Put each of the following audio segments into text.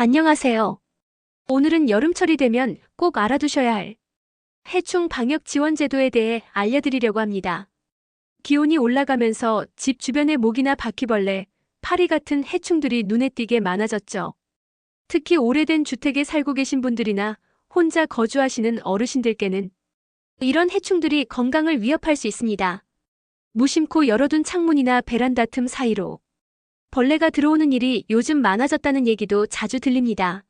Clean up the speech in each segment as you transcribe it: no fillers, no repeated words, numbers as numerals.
안녕하세요. 오늘은 여름철이 되면 꼭 알아두셔야 할 해충 방역 지원 제도에 대해 알려드리려고 합니다. 기온이 올라가면서 집 주변의 모기나 바퀴벌레, 파리 같은 해충들이 눈에 띄게 많아졌죠. 특히 오래된 주택에 살고 계신 분들이나 혼자 거주하시는 어르신들께는 이런 해충들이 건강을 위협할 수 있습니다. 무심코 열어둔 창문이나 베란다 틈 사이로 벌레가 들어오는 일이 요즘 많아졌다는 얘기도 자주 들립니다.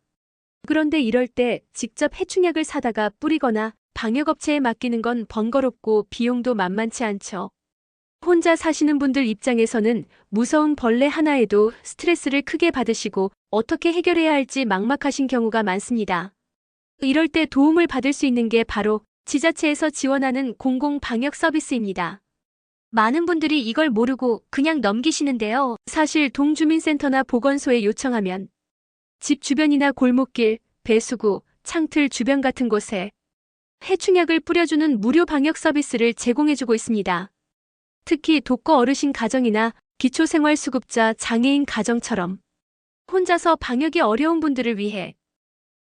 그런데 이럴 때 직접 해충약을 사다가 뿌리거나 방역업체에 맡기는 건 번거롭고 비용도 만만치 않죠. 혼자 사시는 분들 입장에서는 무서운 벌레 하나에도 스트레스를 크게 받으시고 어떻게 해결해야 할지 막막하신 경우가 많습니다. 이럴 때 도움을 받을 수 있는 게 바로 지자체에서 지원하는 공공방역 서비스입니다. 많은 분들이 이걸 모르고 그냥 넘기시는데요. 사실 동주민센터나 보건소에 요청하면 집 주변이나 골목길, 배수구, 창틀 주변 같은 곳에 해충약을 뿌려주는 무료 방역 서비스를 제공해주고 있습니다. 특히 독거 어르신 가정이나 기초생활수급자 장애인 가정처럼 혼자서 방역이 어려운 분들을 위해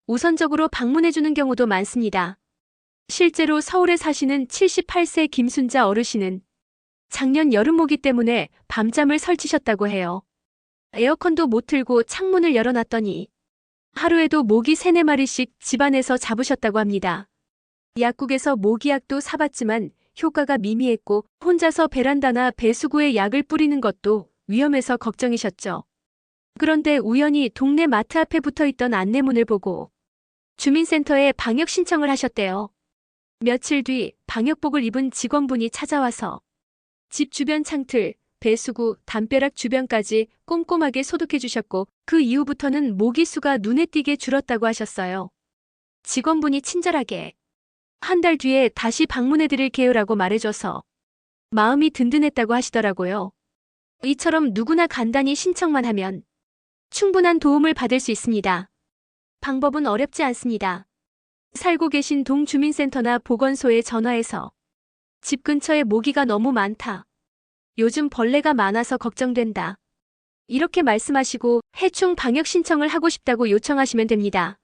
우선적으로 방문해주는 경우도 많습니다. 실제로 서울에 사시는 78세 김순자 어르신은 작년 여름 모기 때문에 밤잠을 설치셨다고 해요. 에어컨도 못 틀고 창문을 열어놨더니 하루에도 모기 3-4마리씩 집안에서 잡으셨다고 합니다. 약국에서 모기약도 사봤지만 효과가 미미했고 혼자서 베란다나 배수구에 약을 뿌리는 것도 위험해서 걱정이셨죠. 그런데 우연히 동네 마트 앞에 붙어있던 안내문을 보고 주민센터에 방역 신청을 하셨대요. 며칠 뒤 방역복을 입은 직원분이 찾아와서 집 주변 창틀, 배수구, 담벼락 주변까지 꼼꼼하게 소독해 주셨고 그 이후부터는 모기 수가 눈에 띄게 줄었다고 하셨어요. 직원분이 친절하게 한 달 뒤에 다시 방문해 드릴게요라고 말해줘서 마음이 든든했다고 하시더라고요. 이처럼 누구나 간단히 신청만 하면 충분한 도움을 받을 수 있습니다. 방법은 어렵지 않습니다. 살고 계신 동주민센터나 보건소에 전화해서 집 근처에 모기가 너무 많다. 요즘 벌레가 많아서 걱정된다. 이렇게 말씀하시고 해충 방역 신청을 하고 싶다고 요청하시면 됩니다.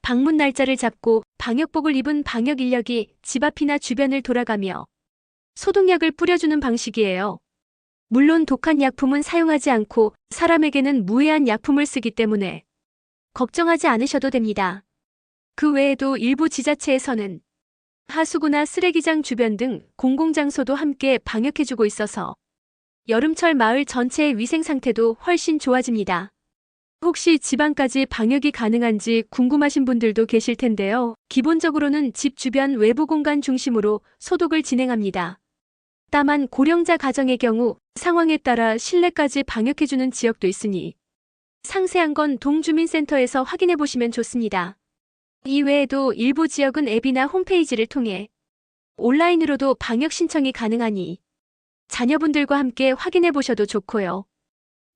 방문 날짜를 잡고 방역복을 입은 방역 인력이 집 앞이나 주변을 돌아가며 소독약을 뿌려주는 방식이에요. 물론 독한 약품은 사용하지 않고 사람에게는 무해한 약품을 쓰기 때문에 걱정하지 않으셔도 됩니다. 그 외에도 일부 지자체에서는 하수구나 쓰레기장 주변 등 공공장소도 함께 방역해주고 있어서 여름철 마을 전체의 위생 상태도 훨씬 좋아집니다. 혹시 지방까지 방역이 가능한지 궁금하신 분들도 계실 텐데요. 기본적으로는 집 주변 외부 공간 중심으로 소독을 진행합니다. 다만 고령자 가정의 경우 상황에 따라 실내까지 방역해주는 지역도 있으니 상세한 건 동주민센터에서 확인해보시면 좋습니다. 이 외에도 일부 지역은 앱이나 홈페이지를 통해 온라인으로도 방역 신청이 가능하니 자녀분들과 함께 확인해 보셔도 좋고요.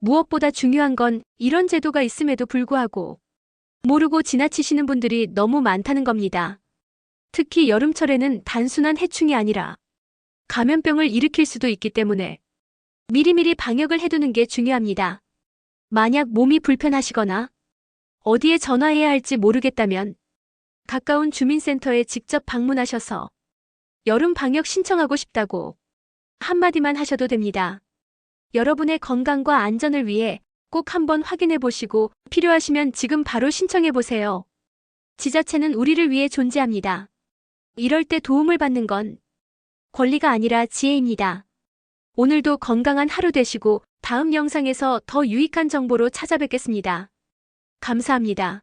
무엇보다 중요한 건 이런 제도가 있음에도 불구하고 모르고 지나치시는 분들이 너무 많다는 겁니다. 특히 여름철에는 단순한 해충이 아니라 감염병을 일으킬 수도 있기 때문에 미리미리 방역을 해두는 게 중요합니다. 만약 몸이 불편하시거나 어디에 전화해야 할지 모르겠다면 가까운 주민센터에 직접 방문하셔서 여름 방역 신청하고 싶다고 한마디만 하셔도 됩니다. 여러분의 건강과 안전을 위해 꼭 한번 확인해 보시고 필요하시면 지금 바로 신청해 보세요. 지자체는 우리를 위해 존재합니다. 이럴 때 도움을 받는 건 권리가 아니라 지혜입니다. 오늘도 건강한 하루 되시고 다음 영상에서 더 유익한 정보로 찾아뵙겠습니다. 감사합니다.